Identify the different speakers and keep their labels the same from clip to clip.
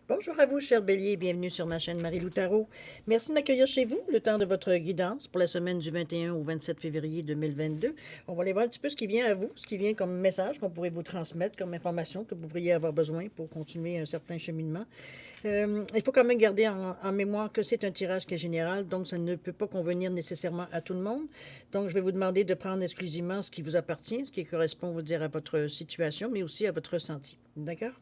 Speaker 1: Bonjour à vous, cher Bélier, bienvenue sur ma chaîne Marie-Lou Tarot. Merci de m'accueillir chez vous, le temps de votre guidance pour la semaine du 21 au 27 février 2022. On va aller voir un petit peu ce qui vient à vous, ce qui vient comme message qu'on pourrait vous transmettre, comme information que vous pourriez avoir besoin pour continuer un certain cheminement. Il faut quand même garder en mémoire que c'est un tirage qui est général, donc ça ne peut pas convenir nécessairement à tout le monde. Donc, je vais vous demander de prendre exclusivement ce qui vous appartient, ce qui correspond, on va dire, à votre situation, mais aussi à votre ressenti. D'accord?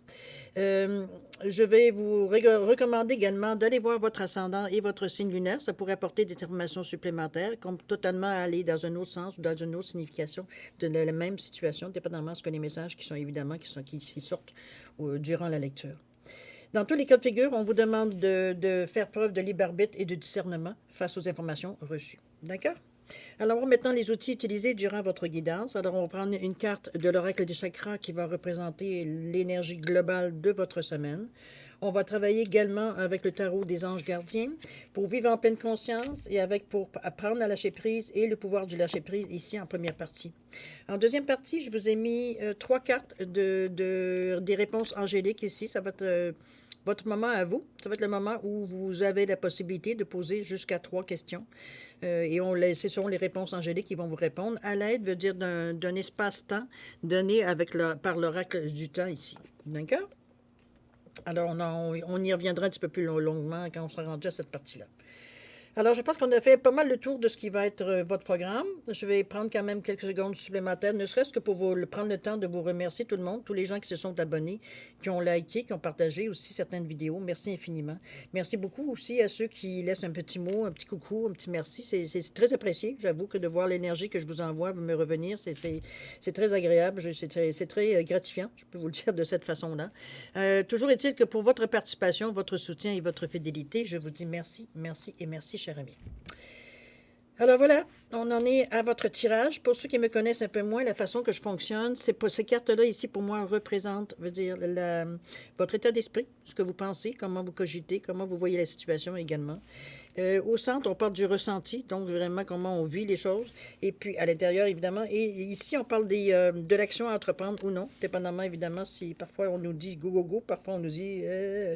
Speaker 1: Euh, je vais vous recommander également d'aller voir votre ascendant et votre signe lunaire. Ça pourrait apporter des informations supplémentaires, comme totalement aller dans un autre sens ou dans une autre signification de la même situation, dépendamment de ce que les messages qui sont évidemment qui sortent durant la lecture. Dans tous les cas de figure, on vous demande de faire preuve de libre arbitre et de discernement face aux informations reçues. D'accord? Alors, on va maintenant les outils utilisés durant votre guidance. Alors, on va prendre une carte de l'oracle des chakras qui va représenter l'énergie globale de votre semaine. On va travailler également avec le tarot des anges gardiens pour vivre en pleine conscience et pour apprendre à lâcher prise et le pouvoir du lâcher prise ici en première partie. En deuxième partie, je vous ai mis trois cartes des réponses angéliques ici. Ça va être votre moment à vous. Ça va être le moment où vous avez la possibilité de poser jusqu'à 3 questions. Ce sont les réponses angéliques qui vont vous répondre. À l'aide veut dire d'un espace-temps donné par l'oracle du temps ici. D'accord? Alors, on y reviendra un petit peu plus longuement quand on sera rendu à cette partie-là. Alors, je pense qu'on a fait pas mal le tour de ce qui va être votre programme. Je vais prendre quand même quelques secondes supplémentaires, ne serait-ce que pour prendre le temps de vous remercier tout le monde, tous les gens qui se sont abonnés, qui ont liké, qui ont partagé aussi certaines vidéos. Merci infiniment. Merci beaucoup aussi à ceux qui laissent un petit mot, un petit coucou, un petit merci. C'est très apprécié. J'avoue que de voir l'énergie que je vous envoie me revenir, c'est très agréable. C'est très gratifiant, je peux vous le dire de cette façon-là. Toujours est-il que pour votre participation, votre soutien et votre fidélité, je vous dis merci, merci et merci, cher ami. Alors voilà, on en est à votre tirage. Pour ceux qui me connaissent un peu moins, la façon que je fonctionne, c'est pas ces cartes-là ici pour moi représentent, veut dire votre état d'esprit, ce que vous pensez, comment vous cogitez, comment vous voyez la situation également. Au centre, on parle du ressenti, donc vraiment comment on vit les choses. Et puis à l'intérieur, évidemment. Et ici, on parle de l'action à entreprendre ou non, dépendamment évidemment si parfois on nous dit go, go, go, parfois on nous dit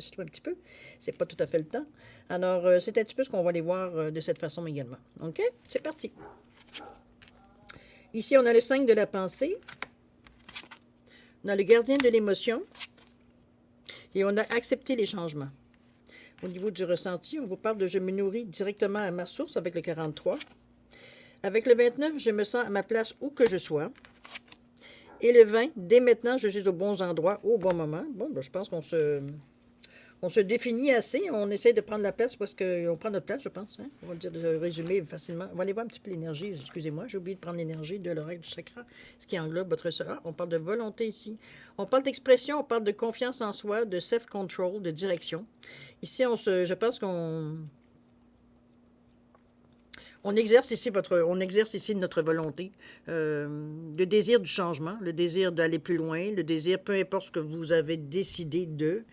Speaker 1: c'est un petit peu. C'est pas tout à fait le temps. Alors, c'est un petit peu ce qu'on va aller voir de cette façon également. OK? C'est parti. Ici, on a le 5 de la pensée. On a le gardien de l'émotion. Et on a accepté les changements. Au niveau du ressenti, on vous parle de je me nourris directement à ma source avec le 43. Avec le 29, je me sens à ma place où que je sois. Et le 20, dès maintenant, je suis aux bons endroits, au bon moment. Bon, ben, je pense on se définit assez. On essaie de prendre la place parce qu'on prend notre place, je pense. Hein? On va le dire de résumer facilement. On va aller voir un petit peu l'énergie. Excusez-moi, j'ai oublié de prendre l'énergie de l'oracle du chakra, ce qui englobe votre sera. On parle de volonté ici. On parle d'expression, on parle de confiance en soi, de self-control, de direction. Ici, je pense on exerce ici notre volonté, le désir du changement, le désir d'aller plus loin, le désir, peu importe ce que vous avez décidé de.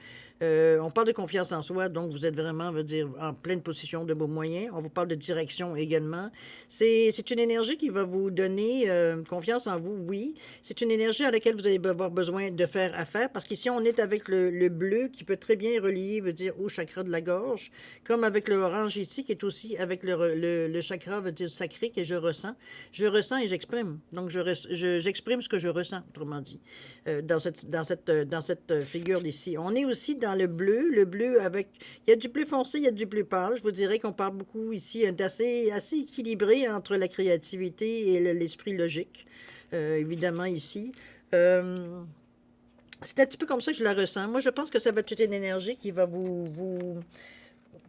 Speaker 1: On parle de confiance en soi, donc vous êtes vraiment, on va dire, en pleine possession de vos moyens. On vous parle de direction également. C'est une énergie qui va vous donner confiance en vous, oui. C'est une énergie à laquelle vous allez avoir besoin de faire affaire, parce qu'ici, on est avec le bleu qui peut très bien relier, veut dire, au chakra de la gorge, comme avec le orange ici, qui est aussi avec le chakra, veut dire, sacré, que je ressens. Je ressens et j'exprime. Donc, j'exprime ce que je ressens, autrement dit, dans cette figure d'ici. On est aussi dans le bleu avec, il y a du bleu foncé, il y a du bleu pâle. Je vous dirais qu'on parle beaucoup ici assez équilibré entre la créativité et l'esprit logique, évidemment ici. C'est un petit peu comme ça que je la ressens. Moi, je pense que ça va être une énergie qui va vous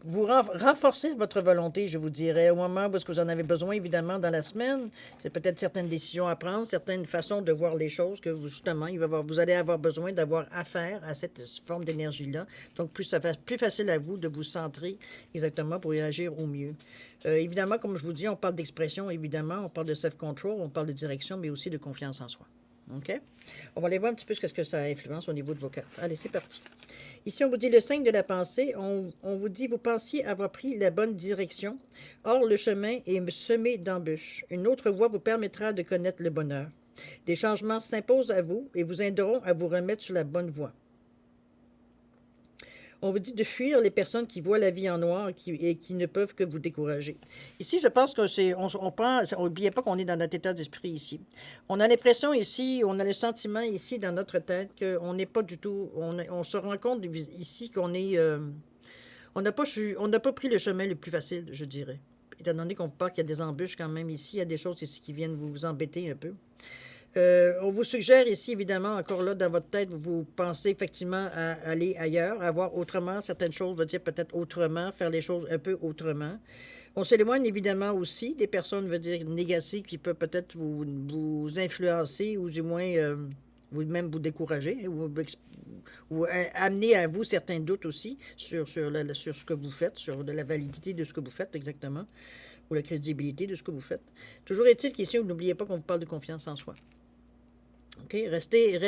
Speaker 1: renforcer votre volonté, je vous dirais, au moment où vous en avez besoin, évidemment, dans la semaine. C'est peut-être certaines décisions à prendre, certaines façons de voir les choses que justement, vous allez avoir besoin d'avoir affaire à cette forme d'énergie-là. Donc, ça va être plus facile à vous de vous centrer exactement pour y agir au mieux. Évidemment, comme je vous dis, on parle d'expression, évidemment, on parle de self-control, on parle de direction, mais aussi de confiance en soi. OK? On va aller voir un petit peu ce que ça influence au niveau de vos cartes. Allez, c'est parti. Ici, on vous dit le 5 de la pensée. On vous dit, vous pensiez avoir pris la bonne direction. Or, le chemin est semé d'embûches. Une autre voie vous permettra de connaître le bonheur. Des changements s'imposent à vous et vous aideront à vous remettre sur la bonne voie. On vous dit de fuir les personnes qui voient la vie en noir et qui ne peuvent que vous décourager. Ici, je pense que c'est, on prend, n'oubliez pas qu'on est dans notre état d'esprit ici. On a l'impression ici, on a le sentiment ici dans notre tête qu'on n'est pas du tout, on se rend compte ici qu'on est, on n'a pas pris le chemin le plus facile, je dirais. Étant donné qu'on parle qu'il y a des embûches quand même ici, il y a des choses ici qui viennent vous embêter un peu. On vous suggère ici, évidemment, encore là, dans votre tête, vous pensez effectivement à aller ailleurs, à voir autrement. Certaines choses, veut dire peut-être autrement, faire les choses un peu autrement. On s'éloigne évidemment aussi des personnes, veut dire négatives, qui peuvent peut-être vous influencer ou du moins même vous décourager ou amener à vous certains doutes aussi sur ce que vous faites, sur la validité de ce que vous faites exactement, ou la crédibilité de ce que vous faites. Toujours est-il qu'ici, n'oubliez pas qu'on vous parle de confiance en soi. OK? Restez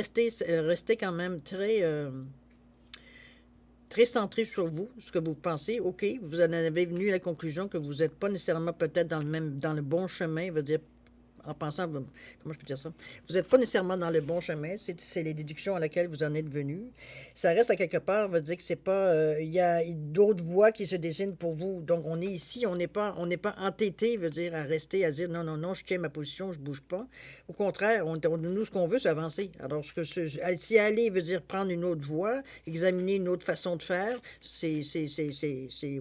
Speaker 1: quand même très centré sur vous, ce que vous pensez. OK, vous en avez venu à la conclusion que vous n'êtes pas nécessairement peut-être dans le bon chemin, veut dire en pensant, comment je peux dire ça? Vous n'êtes pas nécessairement dans le bon chemin, c'est les déductions à laquelle vous en êtes venu. Ça reste à quelque part, veut dire que c'est pas, il y a d'autres voies qui se dessinent pour vous. Donc on est ici, on n'est pas entêté, veut dire à rester, à dire non, non, non, je tiens ma position, je bouge pas. Au contraire, nous, ce qu'on veut, c'est avancer. Alors, si aller veut dire prendre une autre voie, examiner une autre façon de faire, c'est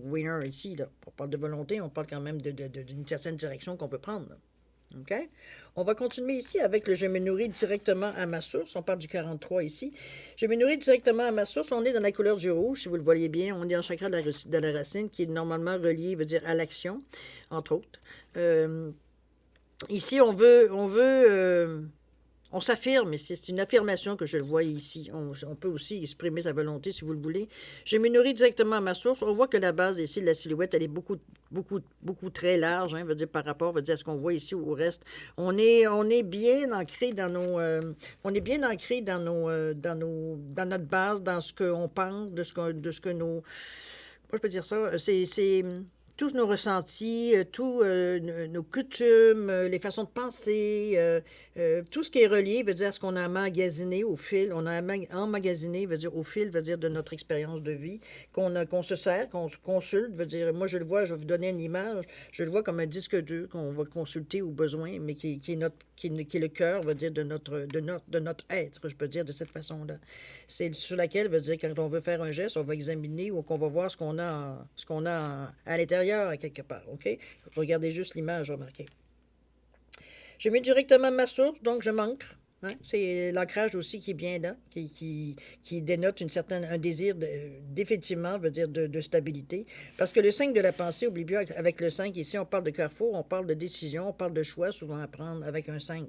Speaker 1: winner ici, là. On parle de volonté, on parle quand même d'une certaine direction qu'on veut prendre, là. OK? On va continuer ici avec le je me nourris directement à ma source. On parle du 43 ici. Je me nourris directement à ma source. On est dans la couleur du rouge, si vous le voyez bien. On est en chakra de la racine qui est normalement relié, veut dire à l'action, entre autres. Ici, on s'affirme, et c'est une affirmation que je le vois ici. On peut aussi exprimer sa volonté si vous le voulez. Je me nourris directement à ma source. On voit que la base ici de la silhouette, elle est beaucoup, beaucoup, beaucoup très large, hein, veut dire par rapport, veut dire à ce qu'on voit ici au reste. On est bien ancré dans nos, dans notre base, dans ce qu'on pense, de ce que nos, moi je peux dire ça, c'est tous nos ressentis, tous nos coutumes, les façons de penser, tout ce qui est relié veut dire ce qu'on a emmagasiné au fil, on a emmagasiné, veut dire au fil, veut dire de notre expérience de vie, qu'on se sert, qu'on se consulte, veut dire, moi je le vois, je vais vous donner une image, je le vois comme un disque dur qu'on va consulter au besoin, mais qui est le cœur, veut dire de notre être, je peux dire de cette façon-là. C'est sur laquelle, veut dire, quand on veut faire un geste, on va examiner ou qu'on va voir ce qu'on a, à l'intérieur, à quelque part, OK? Regardez juste l'image, remarquez. Je mets directement ma source, donc je m'ancre. Hein? C'est l'ancrage aussi qui est bien là, qui dénote un désir d'effectivement, veut dire de stabilité. Parce que le 5 de la pensée, oubliez bien, avec le 5 ici, on parle de carrefour, on parle de décision, on parle de choix souvent à prendre avec un 5.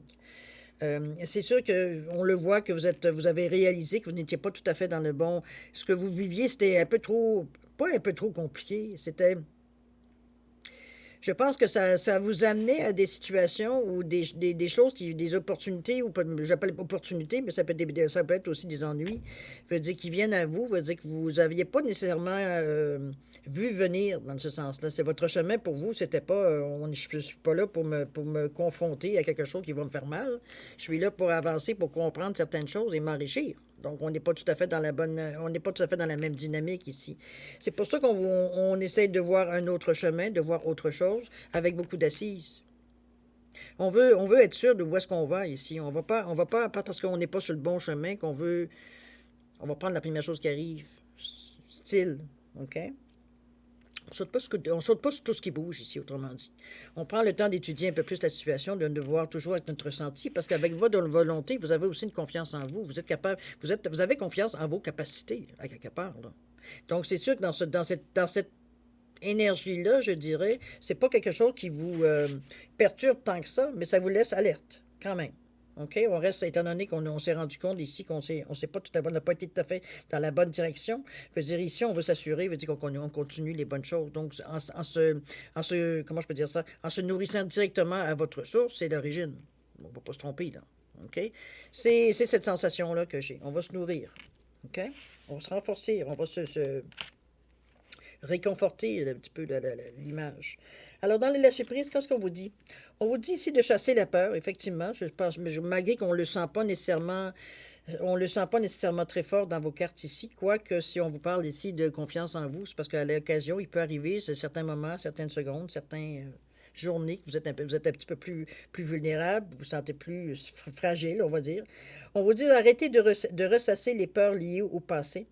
Speaker 1: C'est sûr qu'on le voit que vous avez réalisé que vous n'étiez pas tout à fait dans le bon. Ce que vous viviez, c'était un peu trop, pas un peu trop compliqué, c'était. Je pense que ça vous amenait à des situations ou des choses, des opportunités, ou j'appelle opportunités, mais ça peut être aussi des ennuis, veut dire qui viennent à vous, veut dire que vous n'aviez pas nécessairement vu venir dans ce sens-là. C'est votre chemin pour vous, c'était pas, je ne suis pas là pour me confronter à quelque chose qui va me faire mal. Je suis là pour avancer, pour comprendre certaines choses et m'enrichir. Donc, on n'est pas tout à fait dans on n'est pas tout à fait dans la même dynamique ici. C'est pour ça qu'on essaye de voir un autre chemin, de voir autre chose, avec beaucoup d'assises. On veut être sûr de où est-ce qu'on va ici. On va pas parce qu'on n'est pas sur le bon chemin on va prendre la première chose qui arrive. Style, OK? On ne saute pas sur tout ce qui bouge ici, autrement dit. On prend le temps d'étudier un peu plus la situation, de voir toujours avec notre ressenti, parce qu'avec votre volonté, vous avez aussi une confiance en vous. Vous êtes capable, vous avez confiance en vos capacités, à quelque part, là. Donc, c'est sûr que dans cette énergie-là, je dirais, c'est pas quelque chose qui vous perturbe tant que ça, mais ça vous laisse alerte, quand même. OK? On reste, étant donné qu'on s'est rendu compte ici qu'on s'est pas tout à fait, on n'a pas été tout à fait dans la bonne direction. Veut dire, ici, on veut s'assurer, veut dire qu'on continue les bonnes choses. Donc, comment je peux dire ça? En se nourrissant directement à votre source, c'est l'origine. On ne va pas se tromper, là. OK? C'est cette sensation-là que j'ai. On va se nourrir. OK? On va se renforcer. On va se réconforter un petit peu l'image. Alors, dans les lâcher-prise, qu'est-ce qu'on vous dit? On vous dit ici de chasser la peur, effectivement. Je pense, malgré qu'on ne le sent pas nécessairement On ne le sent pas nécessairement très fort dans vos cartes ici, quoique si on vous parle ici de confiance en vous, c'est parce qu'à l'occasion, il peut arriver, c'est certains moments, certaines secondes, certaines journées que vous êtes un petit peu plus vulnérable, vous vous sentez plus fragile, on va dire. On vous dit d'arrêter de ressasser les peurs liées au passé.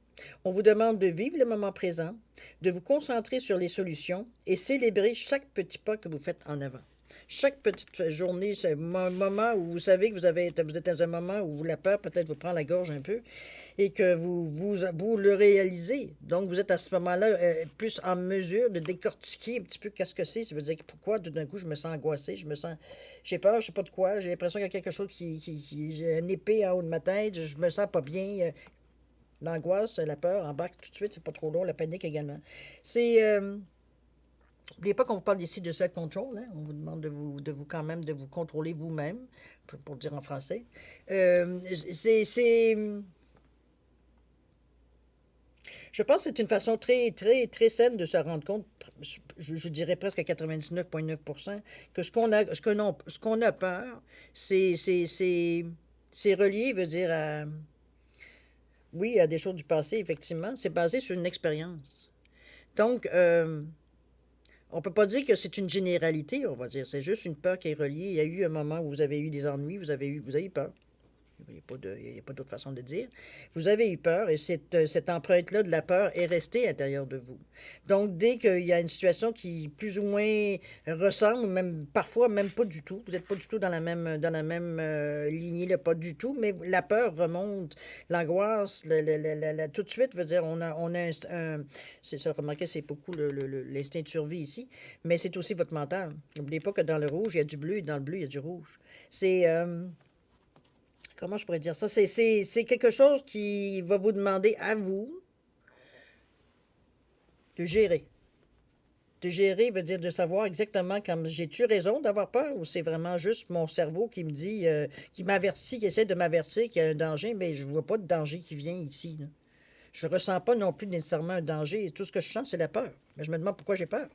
Speaker 1: On vous demande de vivre le moment présent, de vous concentrer sur les solutions et célébrer chaque petit pas que vous faites en avant. Chaque petite journée, c'est un moment où vous savez que vous êtes dans un moment où la peur peut-être vous prend la gorge un peu et que vous le réalisez. Donc, vous êtes à ce moment-là plus en mesure de décortiquer un petit peu qu'est-ce que c'est. Ça veut dire que pourquoi tout d'un coup je me sens angoissé, j'ai peur, je sais pas de quoi, j'ai l'impression qu'il y a quelque chose j'ai une épée en haut de ma tête, je me sens pas bien. L'angoisse, la peur embarque tout de suite, c'est pas trop long, la panique également. C'est N'oubliez pas qu'on vous parle ici de self-control. Hein? On vous demande quand même de vous contrôler vous-même, pour dire en français. Euh, c'est, je pense que c'est une façon très, très, très saine de se rendre compte, je dirais presque à 99,9%, que ce qu'on a peur, c'est relié, veut dire, oui, à des choses du passé, effectivement. C'est basé sur une expérience. Donc, on ne peut pas dire que c'est une généralité, on va dire. C'est juste une peur qui est reliée. Il y a eu un moment où vous avez eu des ennuis, vous avez eu peur. Il n'y a pas d'autre façon de dire. Vous avez eu peur et cette empreinte-là de la peur est restée à l'intérieur de vous. Donc, dès qu'il y a une situation qui plus ou moins ressemble, même parfois même pas du tout, vous n'êtes pas du tout dans la même lignée, là, pas du tout, mais la peur remonte, l'angoisse, tout de suite, veut dire, on a c'est ça, remarquez, c'est beaucoup l'instinct de survie ici, mais c'est aussi votre mental. N'oubliez pas que dans le rouge, il y a du bleu et dans le bleu, il y a du rouge. C'est... comment je pourrais dire ça? C'est quelque chose qui va vous demander à vous de gérer. De gérer veut dire de savoir exactement quand j'ai-tu raison d'avoir peur ou c'est vraiment juste mon cerveau qui me dit, qui m'avertit, qui essaie de m'avertir qu'il y a un danger, mais je ne vois pas de danger qui vient ici. Là. Je ne ressens pas non plus nécessairement un danger. Tout ce que je sens, c'est la peur. Mais je me demande pourquoi j'ai peur.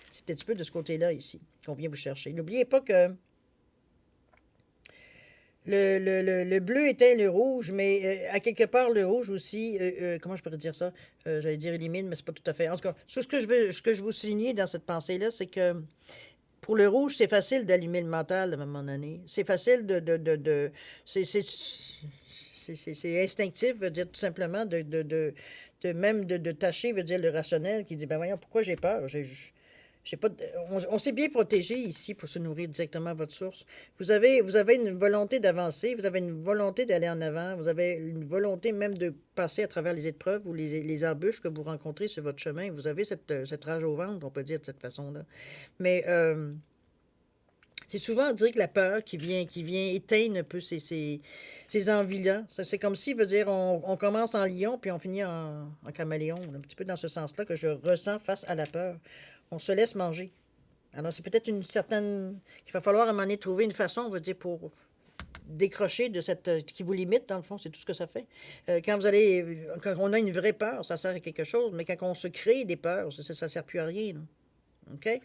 Speaker 1: C'est un petit peu de ce côté-là ici qu'on vient vous chercher. N'oubliez pas que le bleu éteint le rouge, mais à quelque part, le rouge aussi, comment je pourrais dire ça? J'allais dire élimine, mais c'est pas tout à fait. En tout cas, ce que je veux souligner dans cette pensée-là, c'est que pour le rouge, c'est facile d'allumer le mental à un moment donné. C'est facile c'est instinctif, veut dire tout simplement de tâcher, veut dire le rationnel qui dit, ben voyons, pourquoi j'ai peur? J'ai pas, on s'est bien protégé ici pour se nourrir directement à votre source. Vous avez une volonté d'avancer, vous avez une volonté d'aller en avant, vous avez une volonté même de passer à travers les épreuves ou les embûches que vous rencontrez sur votre chemin. Vous avez cette rage au ventre, on peut dire de cette façon-là. Mais c'est souvent dire que la peur qui vient éteindre un peu ces envies-là. C'est comme si, veut dire, on commence en lion puis on finit en caméléon. Un petit peu dans ce sens-là que je ressens face à la peur. On se laisse manger. Alors, c'est peut-être une certaine... Il va falloir à un moment donné trouver une façon, on va dire, pour décrocher de cette... qui vous limite, dans le fond, c'est tout ce que ça fait. Quand on a une vraie peur, ça sert à quelque chose, mais quand on se crée des peurs, ça sert plus à rien. Là. OK?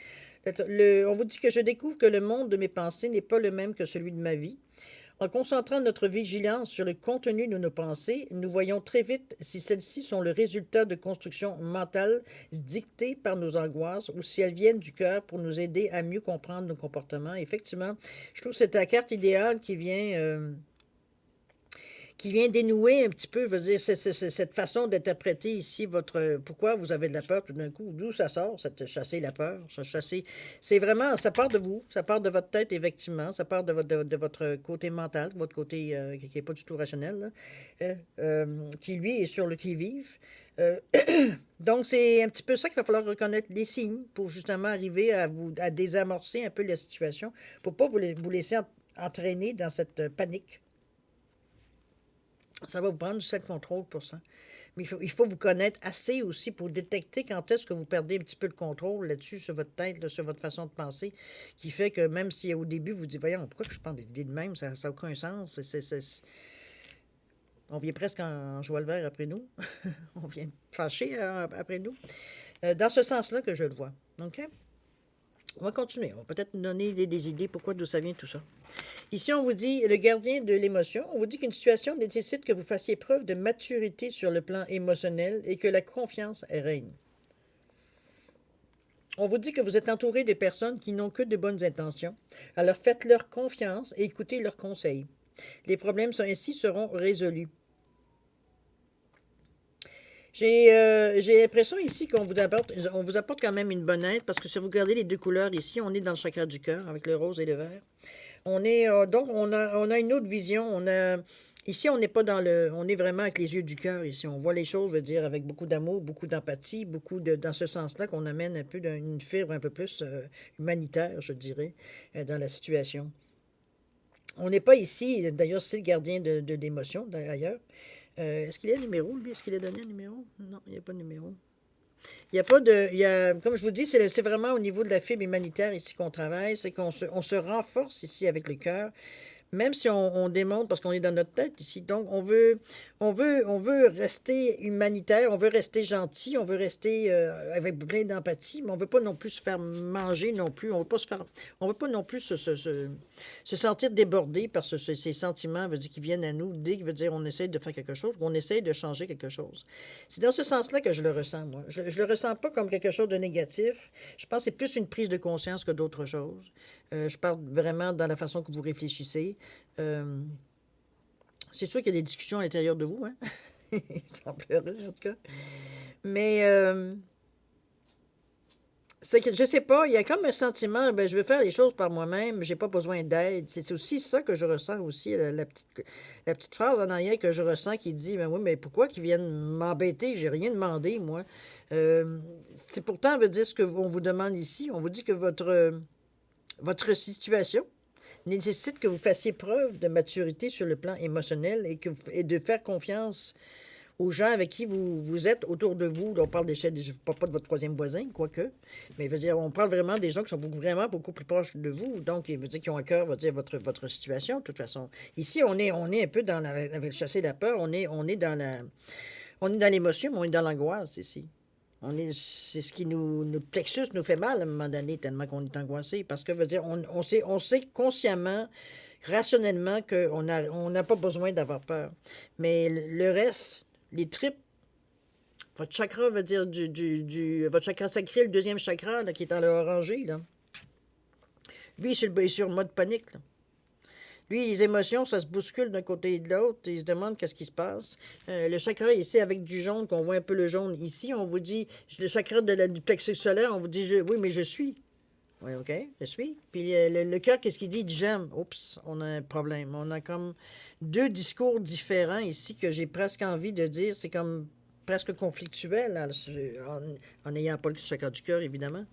Speaker 1: On vous dit que je découvre que le monde de mes pensées n'est pas le même que celui de ma vie. En concentrant notre vigilance sur le contenu de nos pensées, nous voyons très vite si celles-ci sont le résultat de constructions mentales dictées par nos angoisses ou si elles viennent du cœur pour nous aider à mieux comprendre nos comportements. Effectivement, je trouve que c'est la carte idéale qui vient dénouer un petit peu, veut dire, cette façon d'interpréter ici pourquoi vous avez de la peur tout d'un coup, d'où ça sort, cette chasser la peur, c'est vraiment, ça part de vous, ça part de votre tête, effectivement, ça part de votre côté mental, votre côté qui n'est pas du tout rationnel, là, qui lui est sur le qui-vive. Euh, donc, c'est un petit peu ça qu'il va falloir reconnaître les signes pour justement arriver à désamorcer un peu la situation, pour ne pas vous laisser entraîner dans cette panique. Ça va vous prendre du self-control pour ça. Mais il faut vous connaître assez aussi pour détecter quand est-ce que vous perdez un petit peu le contrôle là-dessus, sur votre tête, là, sur votre façon de penser, qui fait que même si au début vous dites, voyons, pourquoi je pense des idées de même, ça n'a aucun sens. On vient presque en joie le vert après nous. On vient fâché après nous. Dans ce sens-là que je le vois. OK? On va continuer. On va peut-être donner des idées pourquoi, d'où ça vient tout ça. Ici, on vous dit, le gardien de l'émotion, on vous dit qu'une situation nécessite que vous fassiez preuve de maturité sur le plan émotionnel et que la confiance règne. On vous dit que vous êtes entouré de personnes qui n'ont que de bonnes intentions. Alors faites-leur confiance et écoutez leurs conseils. Les problèmes ainsi seront résolus. J'ai l'impression ici qu'on vous apporte quand même une bonne aide parce que si vous regardez les deux couleurs ici, on est dans le chakra du cœur avec le rose et le vert. Donc on a une autre vision. Ici, on n'est pas on est vraiment avec les yeux du cœur ici. On voit les choses, je veux dire, avec beaucoup d'amour, beaucoup d'empathie, dans ce sens-là qu'on amène un peu une fibre un peu plus humanitaire, je dirais, dans la situation. On n'est pas ici, d'ailleurs, c'est le gardien de l'émotion, d'ailleurs. Est-ce qu'il y a un numéro, lui? Est-ce qu'il a donné un numéro? Non, il n'y a pas de numéro. Il n'y a pas de. Comme je vous dis, c'est vraiment au niveau de la fibre humanitaire ici qu'on travaille. C'est qu'on se renforce ici avec le cœur. Même si on démontre, parce qu'on est dans notre tête ici, donc on veut rester humanitaire, on veut rester gentil, on veut rester avec plein d'empathie, mais on veut pas non plus se faire manger non plus, on veut pas non plus se sentir débordé par ces sentiments, veut dire, qui viennent à nous, dès qu'il veut dire on essaie de faire quelque chose, qu'on essaie de changer quelque chose. C'est dans ce sens-là que je le ressens, moi. Je le ressens pas comme quelque chose de négatif. Je pense que c'est plus une prise de conscience que d'autres choses. Je parle vraiment dans la façon que vous réfléchissez. Euh, c'est sûr qu'il y a des discussions à l'intérieur de vous, hein? Il semblerait, en tout cas. Mais c'est que je sais pas, il y a comme un sentiment, ben, je veux faire les choses par moi-même, j'ai pas besoin d'aide. C'est aussi ça que je ressens aussi, la petite phrase en arrière que je ressens qui dit, ben oui, mais pourquoi qu'ils viennent m'embêter? J'ai rien demandé, moi. C'est pourtant, veut dire ce qu'on vous demande ici. On vous dit que votre situation nécessite que vous fassiez preuve de maturité sur le plan émotionnel et de faire confiance aux gens avec qui vous êtes autour de vous. Là, on parle pas de votre troisième voisin, quoique, mais veut dire, on parle vraiment des gens qui sont vraiment beaucoup plus proches de vous, donc il veut dire qu'ils ont à cœur, veut dire, votre situation, de toute façon. Ici, on est un peu avec le chasser la peur, on est dans l'émotion, mais on est dans l'angoisse ici. C'est ce qui notre plexus nous fait mal à un moment donné, tellement qu'on est angoissé. Parce que, veut dire, on sait consciemment, rationnellement, on n'a pas besoin d'avoir peur. Mais le reste, les tripes, votre chakra veut dire votre chakra sacré, le deuxième chakra, là, qui est dans le orangé, là. Lui, il est sur mode panique, là. Lui, les émotions, ça se bouscule d'un côté et de l'autre. Il se demande qu'est-ce qui se passe. Le chakra ici, avec du jaune, qu'on voit un peu le jaune ici, on vous dit, le chakra du plexus solaire, on vous dit, oui, mais je suis. Oui, OK, je suis. Puis le cœur, qu'est-ce qu'il dit? Il dit j'aime. Oups, on a un problème. On a comme deux discours différents ici que j'ai presque envie de dire. C'est comme presque conflictuel, là, en n'ayant pas le chakra du cœur, évidemment.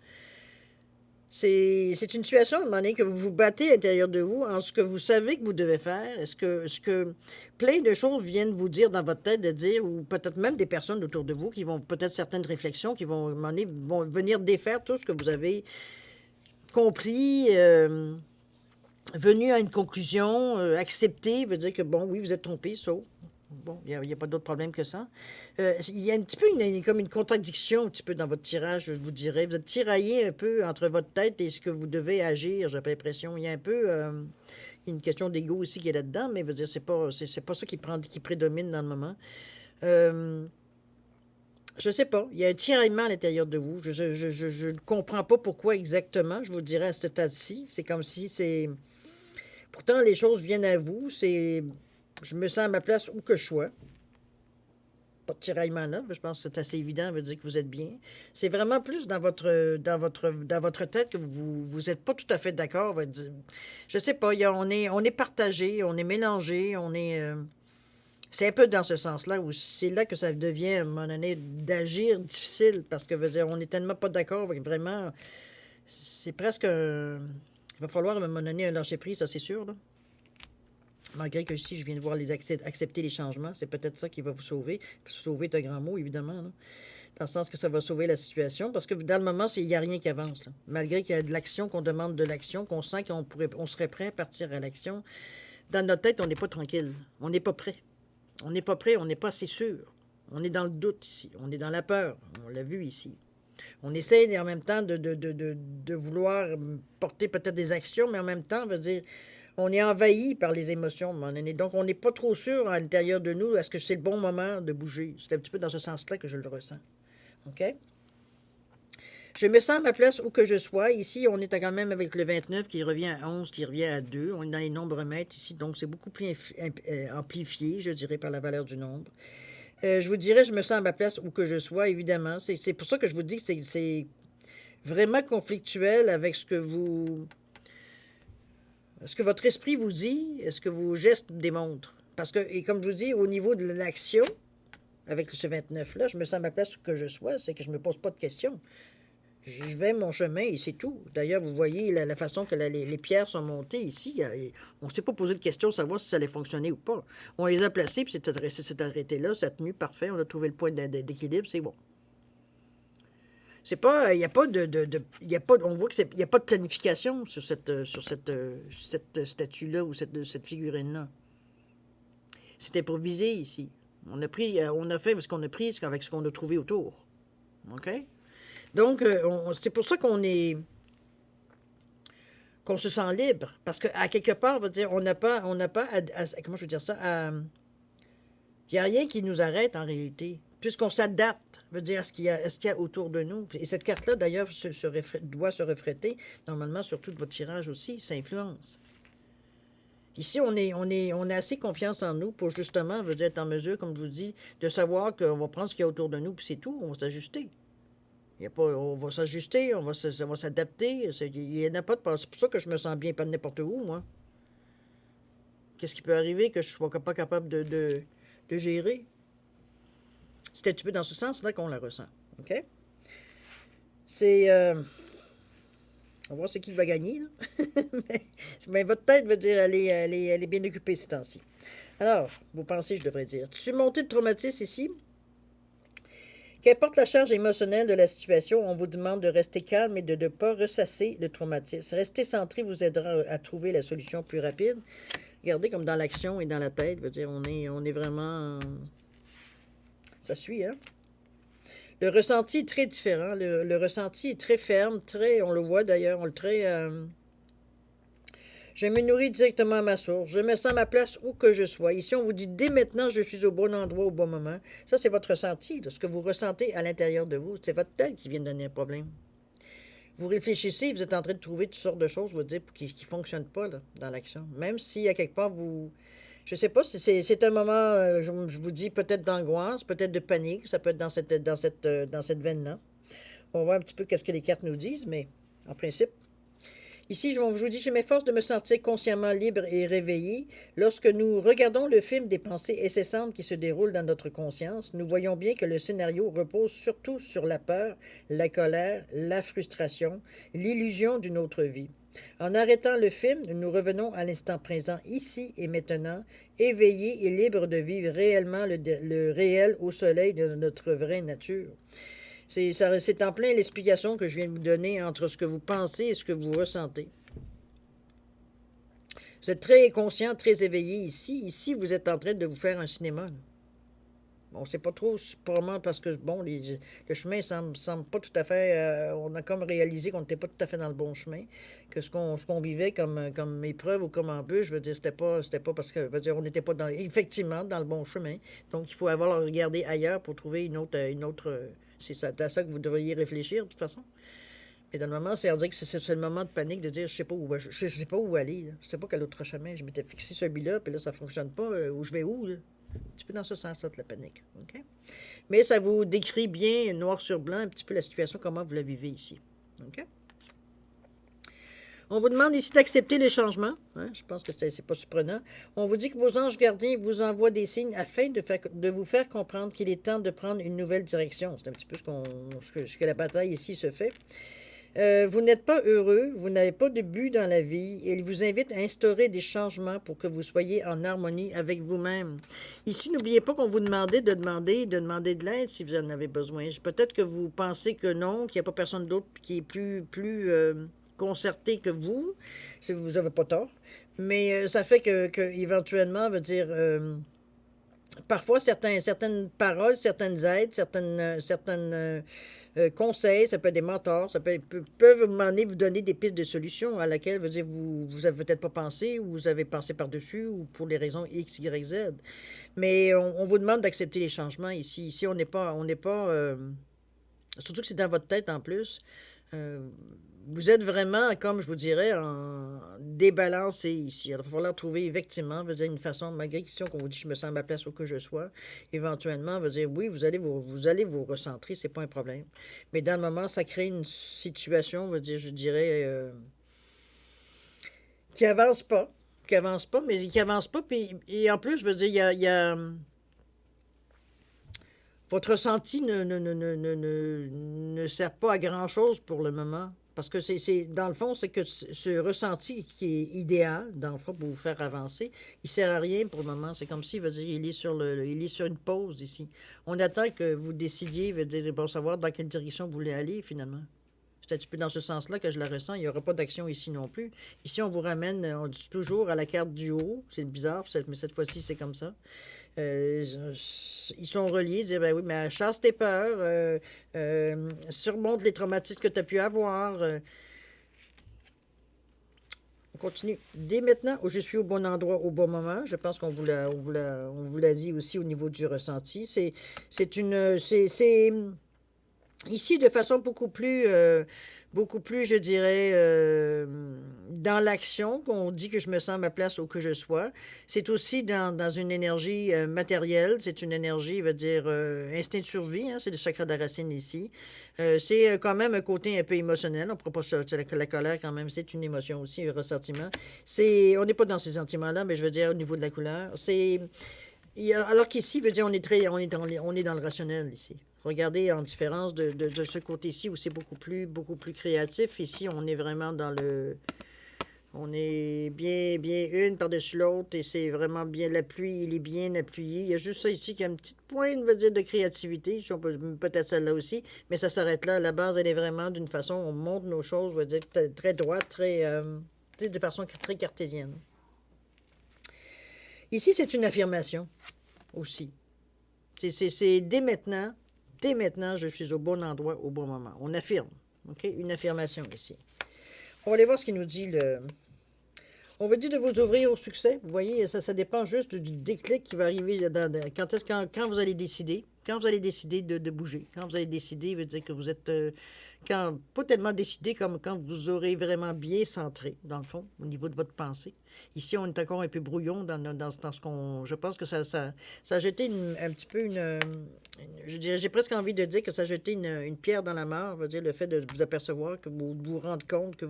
Speaker 1: C'est une situation, à un moment donné, que vous vous battez à l'intérieur de vous en ce que vous savez que vous devez faire. Est-ce que plein de choses viennent vous dire dans votre tête de dire, ou peut-être même des personnes autour de vous qui vont, peut-être certaines réflexions qui vont, à un moment donné, vont venir défaire tout ce que vous avez compris, venu à une conclusion, accepté, veut dire que, bon, oui, vous êtes trompé, sauf. Bon, il n'y a pas d'autre problème que ça. Il y a un petit peu comme une contradiction un petit peu dans votre tirage, je vous dirais. Vous êtes tiraillé un peu entre votre tête et ce que vous devez agir, j'ai l'impression. Il y a un peu une question d'ego aussi qui est là-dedans, mais veut dire, c'est pas ça qui prédomine dans le moment. Je sais pas. Il y a un tiraillement à l'intérieur de vous. Je ne comprends pas pourquoi exactement, je vous dirais à ce stade-ci. C'est comme si c'est... Pourtant, les choses viennent à vous. Je me sens à ma place où que je sois. Pas de tiraillement là, mais je pense que c'est assez évident, ça veut dire que vous êtes bien. C'est vraiment plus dans votre tête que vous êtes pas tout à fait d'accord. Je sais pas, on est partagé, on est mélangé, c'est un peu dans ce sens-là où c'est là que ça devient, à un moment donné, d'agir difficile parce que, veut dire, on n'est tellement pas d'accord avec vraiment. C'est presque il va falloir, à un moment donné, un lâcher-prise, ça c'est sûr, là. Malgré que si je viens de voir accepter les changements, c'est peut-être ça qui va vous sauver. Sauver est un grand mot, évidemment, là. Dans le sens que ça va sauver la situation. Parce que dans le moment, il n'y a rien qui avance, là. Malgré qu'il y a de l'action, qu'on demande de l'action, qu'on sent on serait prêt à partir à l'action, dans notre tête, on n'est pas tranquille. On n'est pas prêt. On n'est pas prêt, on n'est pas assez sûr. On est dans le doute ici. On est dans la peur. On l'a vu ici. On essaie en même temps de vouloir porter peut-être des actions, mais en même temps, veut dire, on est envahi par les émotions à un moment donné. Donc, on n'est pas trop sûr à l'intérieur de nous, est-ce que c'est le bon moment de bouger? C'est un petit peu dans ce sens-là que je le ressens. OK? Je me sens à ma place où que je sois. Ici, on est quand même avec le 29 qui revient à 11, qui revient à 2. On est dans les nombres mètres ici, donc c'est beaucoup plus amplifié, je dirais, par la valeur du nombre. Je vous dirais, je me sens à ma place où que je sois, évidemment. C'est pour ça que je vous dis que c'est vraiment conflictuel avec ce que votre esprit vous dit, ce que vos gestes démontrent. Parce que, et comme je vous dis, au niveau de l'action, avec ce 29-là, je me sens à ma place où que je sois, c'est que je ne me pose pas de questions. Je vais mon chemin et c'est tout. D'ailleurs, vous voyez la façon que les pierres sont montées ici. On ne s'est pas posé de questions savoir si ça allait fonctionner ou pas. On les a placées, puis c'est arrêté là, ça a tenu, parfait. On a trouvé le point d'équilibre, c'est bon. C'est pas, il n'y a pas il y a pas, on voit qu'il n'y a pas de planification sur cette statue-là ou cette figurine-là. C'est improvisé ici. On a fait ce qu'on a pris avec ce qu'on a trouvé autour. OK? Donc, c'est pour ça qu'on se sent libre. Parce qu'à quelque part, on va dire, on n'a pas comment je veux dire ça, il n'y a rien qui nous arrête en réalité, puisqu'on s'adapte, veut dire, à ce qu'il y a autour de nous. Et cette carte-là, d'ailleurs, doit se refléter, normalement, sur tout votre tirage aussi, ça influence. Ici, on a assez confiance en nous pour justement, veut dire, être en mesure, comme je vous dis, de savoir qu'on va prendre ce qu'il y a autour de nous, puis c'est tout, on va s'ajuster. On va s'ajuster, on va s'adapter. Il n'y en a pas de C'est pour ça que je me sens bien, pas n'importe où, moi. Qu'est-ce qui peut arriver que je ne sois pas capable de gérer? C'est un petit peu dans ce sens-là qu'on la ressent. OK? C'est. On va voir c'est qui va gagner, là. mais votre tête veut dire elle est bien occupée ce temps-ci. Alors, vous pensez, je devrais dire. Surmonter le traumatisme ici. Qu'importe la charge émotionnelle de la situation, on vous demande de rester calme et de ne pas ressasser le traumatisme. Rester centré vous aidera à trouver la solution plus rapide. Regardez comme dans l'action et dans la tête, veut dire, on est vraiment... Ça suit, hein? Le ressenti est très différent. Le ressenti est très ferme, on le voit d'ailleurs, je me nourris directement à ma source. Je me sens à ma place où que je sois. Ici, on vous dit dès maintenant, je suis au bon endroit au bon moment. Ça, c'est votre ressenti, là, ce que vous ressentez à l'intérieur de vous. C'est votre tête qui vient de donner un problème. Vous réfléchissez, vous êtes en train de trouver toutes sortes de choses, vous dire, qui ne fonctionnent pas là, dans l'action. Même si, à quelque part, je ne sais pas si c'est un moment, je vous dis, peut-être d'angoisse, peut-être de panique. Ça peut être dans cette veine-là. On va voir un petit peu qu'est-ce que les cartes nous disent, mais en principe, ici, je vous dis, je m'efforce de me sentir consciemment libre et réveillé. Lorsque nous regardons le film des pensées incessantes qui se déroulent dans notre conscience, nous voyons bien que le scénario repose surtout sur la peur, la colère, la frustration, l'illusion d'une autre vie. En arrêtant le film, nous revenons à l'instant présent, ici et maintenant, éveillés et libres de vivre réellement le réel au soleil de notre vraie nature. C'est en plein l'explication que je viens de vous donner entre ce que vous pensez et ce que vous ressentez. Vous êtes très conscient, très éveillé ici. Ici, vous êtes en train de vous faire un cinéma. On ne sait pas trop, probablement parce que, bon, le chemin ne semble pas tout à fait... on a comme réalisé qu'on n'était pas tout à fait dans le bon chemin, que ce qu'on vivait comme épreuve ou comme embûche, je veux dire, c'était pas parce que, je veux dire, on n'était pas effectivement dans le bon chemin. Donc, il faut avoir regardé ailleurs pour trouver une autre c'est à ça que vous devriez réfléchir, de toute façon. Mais dans le moment, c'est à dire que c'est le moment de panique de dire je sais pas où aller, là. Je sais pas quel autre chemin. Je m'étais fixé celui-là, puis là, ça fonctionne pas. Où je vais où, là? Un petit peu dans ce sens-là de la panique. OK? Mais ça vous décrit bien, noir sur blanc, un petit peu la situation, comment vous la vivez ici. OK? On vous demande ici d'accepter les changements. Hein? Je pense que c'est pas surprenant. On vous dit que vos anges gardiens vous envoient des signes afin de vous faire comprendre qu'il est temps de prendre une nouvelle direction. C'est un petit peu ce que la bataille ici se fait. Vous n'êtes pas heureux, vous n'avez pas de but dans la vie, et il vous invite à instaurer des changements pour que vous soyez en harmonie avec vous-même. Ici, n'oubliez pas qu'on vous demandait de demander de l'aide si vous en avez besoin. Peut-être que vous pensez que non, qu'il n'y a pas personne d'autre qui est plus concerté que vous, si vous n'avez pas tort, mais ça fait que éventuellement, veut dire... parfois, certaines paroles, certaines aides, certaines conseils, ça peut être des mentors, peuvent à un moment donné vous donner des pistes de solutions à laquelle vous avez peut-être pas pensé, ou vous avez pensé par-dessus, ou pour les raisons X, Y, Z. Mais on vous demande d'accepter les changements ici. Ici, on n'est pas surtout que c'est dans votre tête en plus. Euh, Vous êtes vraiment, comme je vous dirais, en débalancé ici. Alors, il va falloir trouver effectivement, veut dire, une façon, malgré question qu'on vous dit je me sens à ma place où que je sois, éventuellement, veut dire oui, vous allez vous recentrer, c'est pas un problème. Mais dans le moment, ça crée une situation, veut dire, je dirais, qui avance pas. Qui avance pas, mais qui avance pas. Puis, et en plus, je veux dire, votre ressenti ne sert pas à grand-chose pour le moment. Parce que dans le fond, c'est que ce ressenti qui est idéal, dans le fond, pour vous faire avancer, il ne sert à rien pour le moment. C'est comme s'il veut dire il est sur une pause ici. On attend que vous décidiez, veut dire, bon, savoir dans quelle direction vous voulez aller, finalement. C'est un petit peu dans ce sens-là que je la ressens. Il n'y aura pas d'action ici non plus. Ici, on vous ramène, on dit toujours à la carte du haut. C'est bizarre, mais cette fois-ci, c'est comme ça. Euh, Ils sont reliés, dire ben oui, mais chasse tes peurs, surmonte les traumatismes que tu as pu avoir. On continue. Dès maintenant, où je suis au bon endroit, au bon moment, je pense qu'on on vous l'a dit aussi au niveau du ressenti. C'est ici de façon beaucoup plus, je dirais, dans l'action, qu'on dit que je me sens à ma place où que je sois. C'est aussi dans une énergie matérielle, c'est une énergie, veut dire, instinct de survie, hein, c'est le chakra de la racine ici. C'est quand même un côté un peu émotionnel, on ne pourra pas la colère quand même, c'est une émotion aussi, un ressentiment. On n'est pas dans ces sentiments-là, mais je veux dire au niveau de la couleur. Alors qu'ici, veut dire, on est dans le rationnel ici. Regardez en différence de ce côté-ci où c'est beaucoup plus créatif. Ici, on est vraiment dans le... On est bien une par-dessus l'autre et c'est vraiment bien l'appui, il est bien appuyé. Il y a juste ça ici qui a une petite pointe, veut dire, de créativité. Peut-être celle-là aussi, mais ça s'arrête là. La base, elle est vraiment d'une façon, on monte nos choses, veut dire, très droite, de façon très cartésienne. Ici, c'est une affirmation aussi. C'est dès maintenant, je suis au bon endroit, au bon moment. On affirme. OK? Une affirmation ici. On va aller voir ce qu'il nous dit. On veut dire de vous ouvrir au succès. Vous voyez, ça dépend juste du déclic qui va arriver quand vous allez décider. Quand vous allez décider de bouger. Quand vous allez décider, veut dire que vous êtes pas tellement décidé comme quand vous aurez vraiment bien centré, dans le fond, au niveau de votre pensée. Ici, on est encore un peu brouillon dans ce qu'on... Je pense que ça a jeté un petit peu je dirais, j'ai presque envie de dire que ça a jeté une pierre dans la mare, veut dire le fait de vous apercevoir, que vous rendre compte que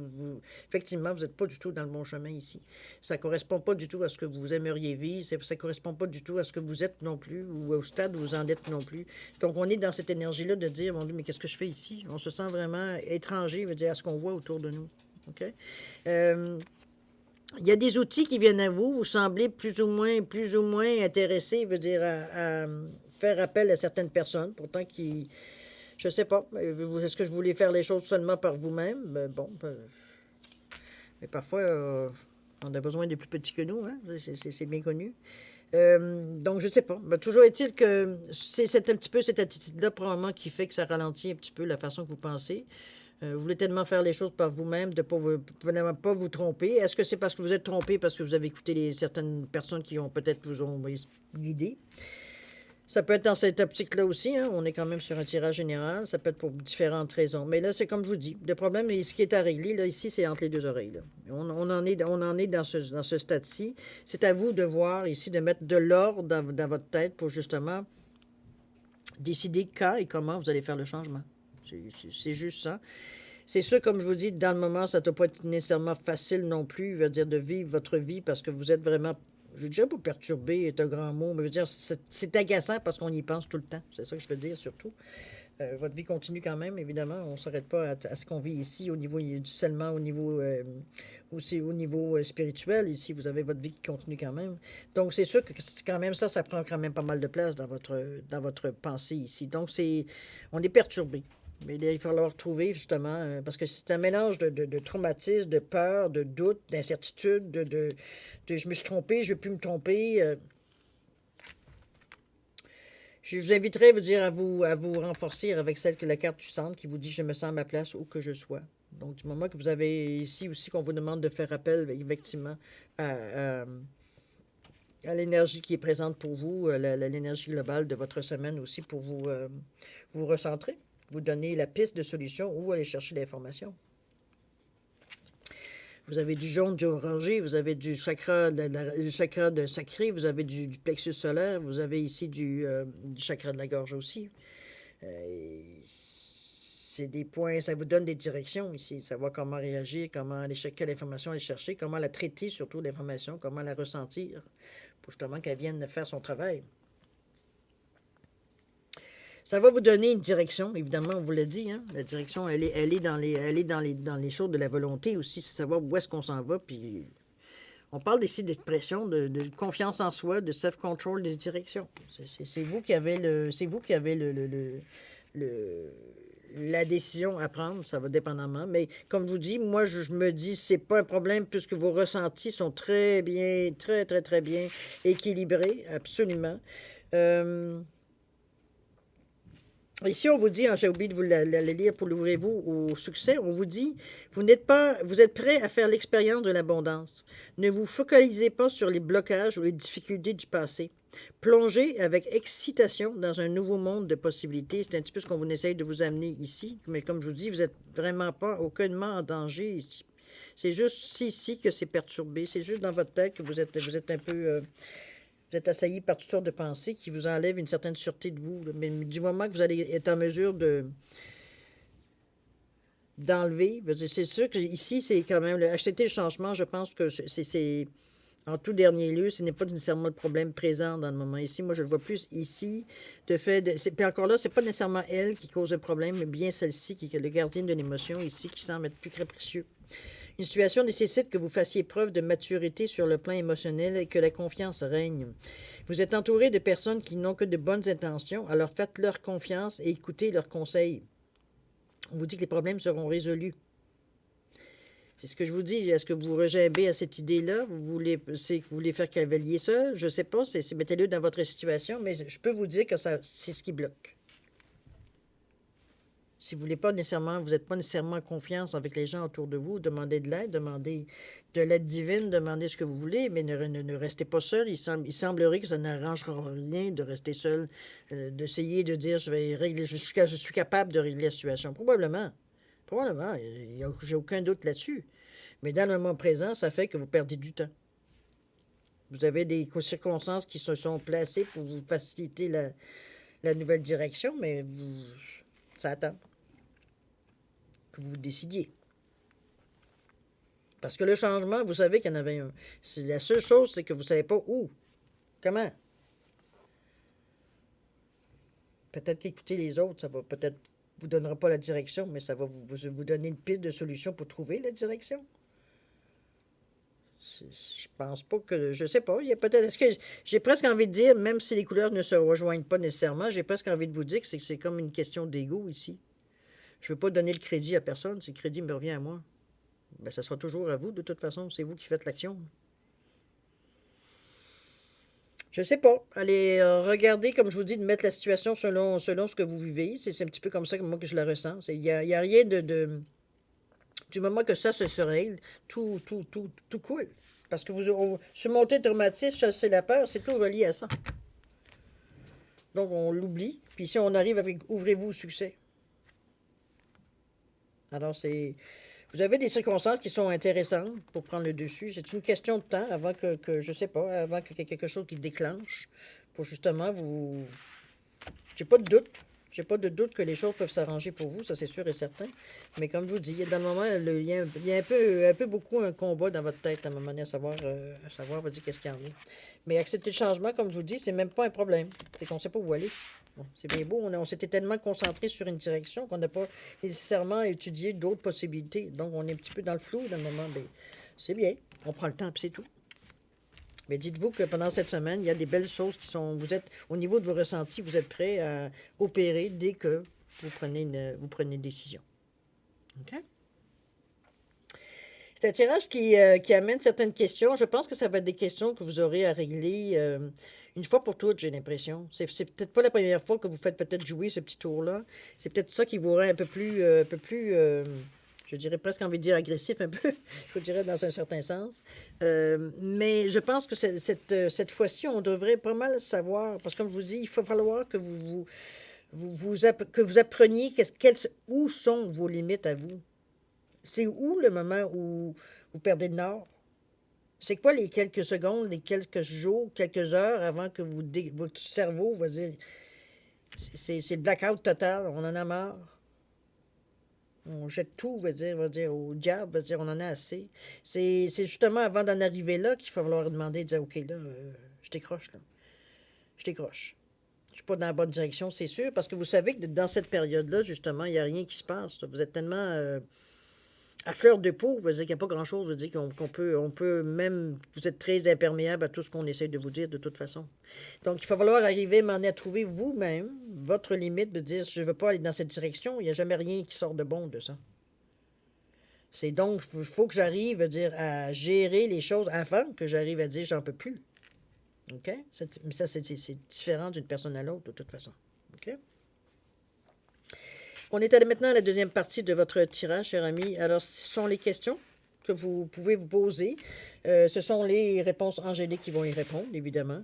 Speaker 1: effectivement, vous n'êtes pas du tout dans le bon chemin ici. Ça ne correspond pas du tout à ce que vous aimeriez vivre, ça ne correspond pas du tout à ce que vous êtes non plus, ou au stade où vous en êtes non plus. Donc, on est dans cette énergie-là de dire, mon Dieu, mais qu'est-ce que je fais ici? On se sent vraiment étranger, veut dire, à ce qu'on voit autour de nous. OK? Il y a des outils qui viennent à vous, vous semblez plus ou moins intéressé, veut dire, à faire appel à certaines personnes, pourtant qui, je sais pas, est-ce que je voulais faire les choses seulement par vous-même? Bon, mais parfois, on a besoin des plus petits que nous, hein? C'est bien connu. Donc, je sais pas. Toujours est-il que c'est un petit peu cette attitude-là, probablement, qui fait que ça ralentit un petit peu la façon que vous pensez. Vous voulez tellement faire les choses par vous-même, de ne pas vous tromper. Est-ce que c'est parce que vous êtes trompé, parce que vous avez écouté certaines personnes qui ont peut-être vous ont guidé? Ça peut être dans cette optique-là aussi, hein. On est quand même sur un tirage général. Ça peut être pour différentes raisons. Mais là, c'est comme je vous dis, le problème, ce qui est à régler, là, ici, c'est entre les deux oreilles. Là. On en est dans ce stade-ci. C'est à vous de voir ici, de mettre de l'ordre dans votre tête pour justement décider quand et comment vous allez faire le changement. C'est juste ça. C'est sûr, comme je vous dis, dans le moment, ça ne doit pas être nécessairement facile non plus, je veux dire, de vivre votre vie parce que vous êtes vraiment, je dirais pas perturbé, est un grand mot, mais je veux dire, c'est agaçant parce qu'on y pense tout le temps. C'est ça que je veux dire surtout. Votre vie continue quand même, évidemment. On ne s'arrête pas à ce qu'on vit ici au niveau seulement au niveau aussi au niveau spirituel. Ici, vous avez votre vie qui continue quand même. Donc, c'est sûr que quand même ça prend quand même pas mal de place dans votre pensée ici. Donc, on est perturbé. Mais là, il va falloir trouver justement, parce que c'est un mélange de traumatisme, de peur, de doute, d'incertitude, je me suis trompé, je ne veux plus me tromper. Je vous inviterai à vous renforcer avec celle que la carte du centre qui vous dit « Je me sens à ma place où que je sois ». Donc, du moment que vous avez ici aussi qu'on vous demande de faire appel, effectivement, à, à- à l'énergie qui est présente pour vous, l'énergie globale de votre semaine aussi pour vous, vous recentrer, vous donner la piste de solution ou aller chercher l'information. Vous avez du jaune, du orangé, vous avez du chakra, le chakra de sacré, vous avez du plexus solaire, vous avez ici du chakra de la gorge aussi. C'est des points, ça vous donne des directions ici, savoir comment réagir, comment aller chercher, quelle information aller chercher, comment la traiter surtout l'information, comment la ressentir, pour justement qu'elle vienne faire son travail. Ça va vous donner une direction, évidemment, on vous l'a dit, hein? La direction, elle est dans les choses de la volonté aussi, c'est savoir où est-ce qu'on s'en va, puis on parle ici d'expression, de confiance en soi, de self-control, de direction. C'est vous qui avez le- la décision à prendre, ça va dépendamment. Mais comme je vous dis, moi, je me dis, c'est pas un problème puisque vos ressentis sont très bien, très, très, très bien équilibrés, absolument. Euh, Ici, on vous dit, hein, j'ai oublié de vous la lire pour l'ouvrez-vous au succès, on vous dit, vous êtes prêt à faire l'expérience de l'abondance. Ne vous focalisez pas sur les blocages ou les difficultés du passé. Plongez avec excitation dans un nouveau monde de possibilités. C'est un petit peu ce qu'on vous essaye de vous amener ici, mais comme je vous dis, vous n'êtes vraiment pas aucunement en danger ici. C'est juste ici que c'est perturbé. C'est juste dans votre tête que vous êtes un peu vous êtes assailli par toutes sortes de pensées qui vous enlèvent une certaine sûreté de vous. Mais du moment que vous allez être en mesure d'enlever, c'est sûr que ici, c'est quand même accepter le changement, je pense que c'est en tout dernier lieu, ce n'est pas nécessairement le problème présent dans le moment ici. Moi, je le vois plus ici, de fait de. Puis encore là, c'est pas nécessairement elle qui cause un problème, mais bien celle-ci qui est le gardien de l'émotion ici, qui semble être plus capricieux. Une situation nécessite que vous fassiez preuve de maturité sur le plan émotionnel et que la confiance règne. Vous êtes entouré de personnes qui n'ont que de bonnes intentions, alors faites-leur confiance et écoutez leurs conseils. On vous dit que les problèmes seront résolus. C'est ce que je vous dis. Est-ce que vous regimbez à cette idée-là? Vous voulez faire cavalier seul? Je ne sais pas. Mettez-le dans votre situation, mais je peux vous dire que c'est ce qui bloque. Si vous n'êtes pas nécessairement en confiance avec les gens autour de vous, demandez de l'aide, demandez de l'aide divine, demandez ce que vous voulez, mais ne restez pas seul. Il semblerait que ça n'arrangera rien de rester seul, d'essayer de dire je vais régler, je suis capable de régler la situation. Probablement. Probablement. J'ai aucun doute là-dessus. Mais dans le moment présent, ça fait que vous perdez du temps. Vous avez des circonstances qui se sont placées pour vous faciliter la nouvelle direction, mais ça attend que vous décidiez. Parce que le changement, vous savez qu'il y en avait un. La seule chose, c'est que vous ne savez pas où. Comment. Peut-être qu'écouter les autres, ça va peut-être vous donnera pas la direction, mais ça va vous donner une piste de solution pour trouver la direction. Je pense pas que. Je sais pas. Il y a peut-être. Est-ce que j'ai presque envie de dire, même si les couleurs ne se rejoignent pas nécessairement, j'ai presque envie de vous dire que c'est comme une question d'ego ici. Je ne veux pas donner le crédit à personne. Si le crédit me revient à moi, ben, ça sera toujours à vous, de toute façon. C'est vous qui faites l'action. Je sais pas. Allez, regardez, comme je vous dis, de mettre la situation selon ce que vous vivez. C'est un petit peu comme ça que moi que je la ressens. Il y a rien du moment que ça se règle, tout coule. Parce que surmonter le traumatisme, chasser la peur, c'est tout relié à ça. Donc, on l'oublie. Puis si on arrive avec ouvrez-vous au succès. Alors, vous avez des circonstances qui sont intéressantes pour prendre le dessus. C'est une question de temps avant je sais pas, avant qu'il y ait quelque chose qui déclenche pour justement vous. J'ai pas de doute. J'ai pas de doute que les choses peuvent s'arranger pour vous, ça c'est sûr et certain. Mais comme je vous dis, dans le moment, il y a un peu beaucoup un combat dans votre tête à un moment donné, à savoir vous dire qu'est-ce qu'il y en a. Mais accepter le changement, comme je vous dis, c'est même pas un problème. C'est qu'on sait pas où aller. Bon, c'est bien beau, on s'était tellement concentré sur une direction qu'on n'a pas nécessairement étudié d'autres possibilités. Donc on est un petit peu dans le flou dans le moment. Mais c'est bien, on prend le temps et c'est tout. Mais dites-vous que pendant cette semaine, il y a des belles choses qui sont. Vous êtes, au niveau de vos ressentis, vous êtes prêt à opérer dès que vous prenez une décision. OK? C'est un tirage qui amène certaines questions. Je pense que ça va être des questions que vous aurez à régler une fois pour toutes, j'ai l'impression. C'est peut-être pas la première fois que vous faites peut-être jouer ce petit tour-là. C'est peut-être ça qui vous rend un peu plus je dirais presque envie de dire agressif un peu, je dirais dans un certain sens. Mais je pense que cette fois-ci, on devrait pas mal savoir, parce que comme je vous dis, il faut falloir que que vous appreniez où sont vos limites à vous. C'est où le moment où vous perdez le nord? C'est quoi les quelques secondes, les quelques jours, quelques heures avant que votre cerveau va dire c'est le blackout total, on en a marre. On jette tout, va dire au diable, va dire on en a assez. C'est justement avant d'en arriver là qu'il va falloir demander, dire OK, là, je décroche, là. Je décroche. Je suis pas dans la bonne direction, c'est sûr, parce que vous savez que dans cette période-là, justement, il n'y a rien qui se passe. Là. Vous êtes tellement à fleur de peau, veut dire qu'il n'y a pas grand-chose, veut dire on peut même, vous êtes très imperméable à tout ce qu'on essaie de vous dire de toute façon. Donc, il va falloir arriver à trouver vous-même votre limite, de dire, je ne veux pas aller dans cette direction, il n'y a jamais rien qui sort de bon de ça. C'est donc, il faut que j'arrive à gérer les choses avant que j'arrive à dire, j'en peux plus. OK? Mais ça, c'est différent d'une personne à l'autre, de toute façon. OK? On est allé maintenant à la deuxième partie de votre tirage, cher ami. Alors, ce sont les questions que vous pouvez vous poser. Ce sont les réponses angéliques qui vont y répondre, évidemment.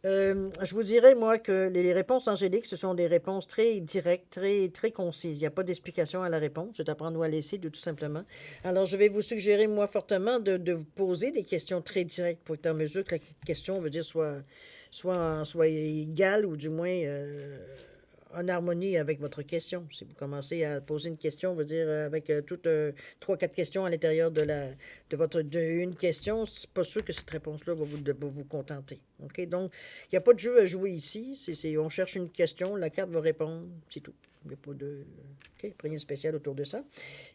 Speaker 1: Je vous dirais, moi, que les réponses angéliques, ce sont des réponses très directes, très concises. Il n'y a pas d'explication à la réponse. C'est à prendre ou à laisser, tout simplement. Alors, je vais vous suggérer, moi, fortement, de vous poser des questions très directes pour être en mesure que la question, veut dire, soit égale ou du moins en harmonie avec votre question. Si vous commencez à poser une question, veut dire avec toutes trois, quatre questions à l'intérieur une question, c'est pas sûr que cette réponse-là va vous contenter. OK? Donc, il n'y a pas de jeu à jouer ici. On cherche une question, la carte va répondre, c'est tout. Il n'y a pas de. OK? Prenez une spéciale autour de ça.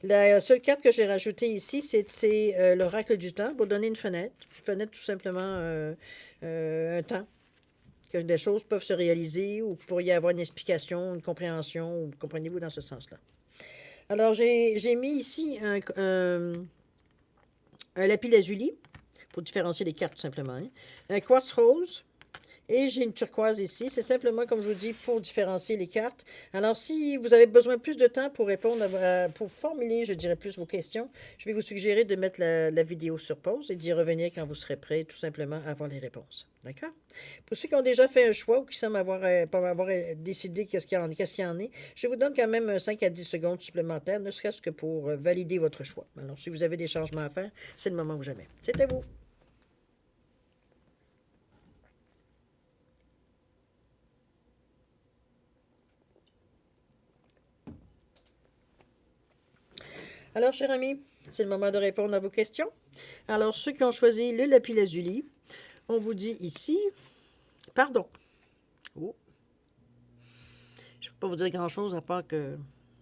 Speaker 1: La seule carte que j'ai rajoutée ici, c'est l'oracle du temps pour donner une fenêtre. Une fenêtre, tout simplement, un temps que des choses peuvent se réaliser ou qu'il pourrait y avoir une explication, une compréhension, comprenez-vous dans ce sens-là. Alors, j'ai mis ici un lapis lazuli pour différencier les cartes, tout simplement. Hein. Un quartz rose. Et j'ai une turquoise ici. C'est simplement, comme je vous dis, pour différencier les cartes. Alors, si vous avez besoin plus de temps pour répondre, pour formuler, je dirais, plus vos questions, je vais vous suggérer de mettre la vidéo sur pause et d'y revenir quand vous serez prêt, tout simplement, à avoir les réponses. D'accord? Pour ceux qui ont déjà fait un choix ou qui semblent pas avoir décidé qu'est-ce qu'il y en est, je vous donne quand même 5 à 10 secondes supplémentaires, ne serait-ce que pour valider votre choix. Alors, si vous avez des changements à faire, c'est le moment ou jamais. C'est à vous. Alors, cher ami, c'est le moment de répondre à vos questions. Alors, ceux qui ont choisi le lapis lazuli, on vous dit ici, pardon. Oh. Je ne peux pas vous dire grand-chose à part que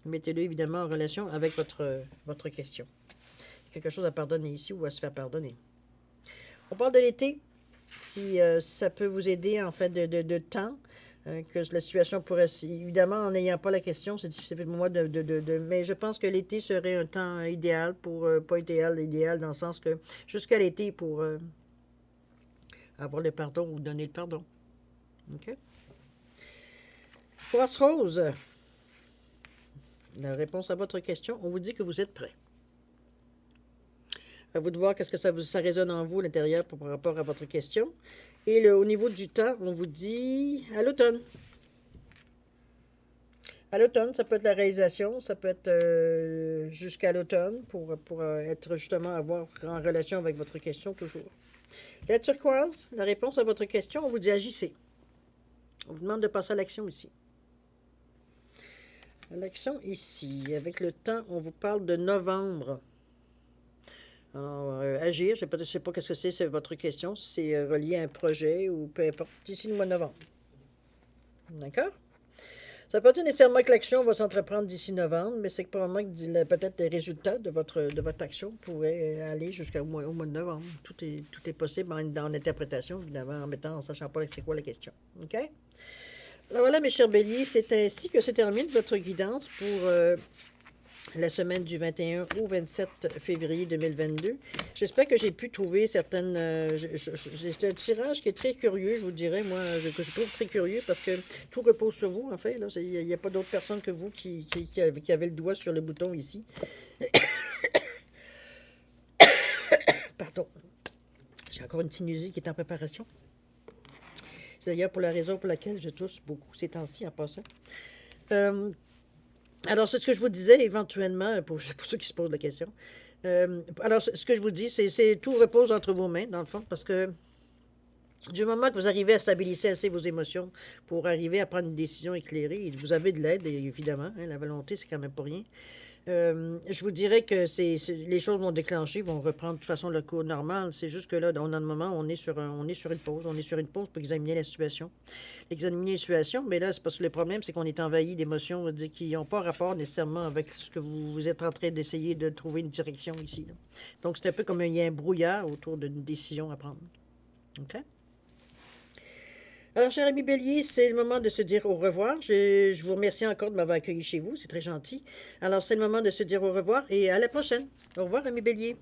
Speaker 1: mettez-le évidemment en relation avec votre question. Quelque chose à pardonner ici ou à se faire pardonner. On parle de l'été, si ça peut vous aider en fait de temps. Que la situation pourrait... Évidemment, en n'ayant pas la question, c'est difficile pour moi mais je pense que l'été serait un temps idéal pour... pas idéal dans le sens que jusqu'à l'été pour avoir le pardon ou donner le pardon. OK? Quartz rose. La réponse à votre question, on vous dit que vous êtes prêt. À vous de voir qu'est-ce que ça résonne en vous à l'intérieur par rapport à votre question. Et au niveau du temps, on vous dit à l'automne. À l'automne, ça peut être la réalisation, ça peut être jusqu'à l'automne pour être justement avoir en relation avec votre question toujours. La turquoise, la réponse à votre question, on vous dit agissez. On vous demande de passer à l'action ici. L'action ici, avec le temps, on vous parle de novembre. Alors, agir, je ne sais pas ce que c'est votre question, si c'est relié à un projet ou peu importe, d'ici le mois de novembre. D'accord? Ça ne veut pas dire nécessairement que l'action va s'entreprendre d'ici novembre, mais c'est probablement que peut-être les résultats de votre action pourraient aller jusqu'au mois de novembre. Tout est possible en interprétation, évidemment, en sachant pas c'est quoi la question. OK? Alors voilà, mes chers béliers, c'est ainsi que se termine votre guidance pour la semaine du 21 au 27 février 2022. J'espère que j'ai pu trouver certaines... c'est un tirage qui est très curieux, je vous dirais, moi, que je trouve très curieux parce que tout repose sur vous, en fait. Il n'y a pas d'autre personne que vous qui avez le doigt sur le bouton ici. Pardon. J'ai encore une sinusite qui est en préparation. C'est d'ailleurs pour la raison pour laquelle je tousse beaucoup ces temps-ci en passant. Alors, c'est ce que je vous disais éventuellement, pour ceux qui se posent la question. Alors, ce que je vous dis, c'est tout repose entre vos mains, dans le fond, parce que du moment que vous arrivez à stabiliser assez vos émotions pour arriver à prendre une décision éclairée, vous avez de l'aide, évidemment, hein, la volonté, c'est quand même pas rien. Je vous dirais que les choses vont déclencher, vont reprendre de toute façon le cours normal. C'est juste que là, dans le moment, on est sur une pause. On est sur une pause pour examiner la situation. Examiner la situation, mais là, c'est parce que le problème, c'est qu'on est envahi d'émotions qui n'ont pas rapport nécessairement avec ce que vous êtes en train d'essayer de trouver une direction ici. Là. Donc, c'est un peu comme il y a un brouillard autour d'une décision à prendre. OK? Alors, cher ami Bélier, c'est le moment de se dire au revoir. Je vous remercie encore de m'avoir accueilli chez vous. C'est très gentil. Alors, c'est le moment de se dire au revoir et à la prochaine. Au revoir, ami Bélier.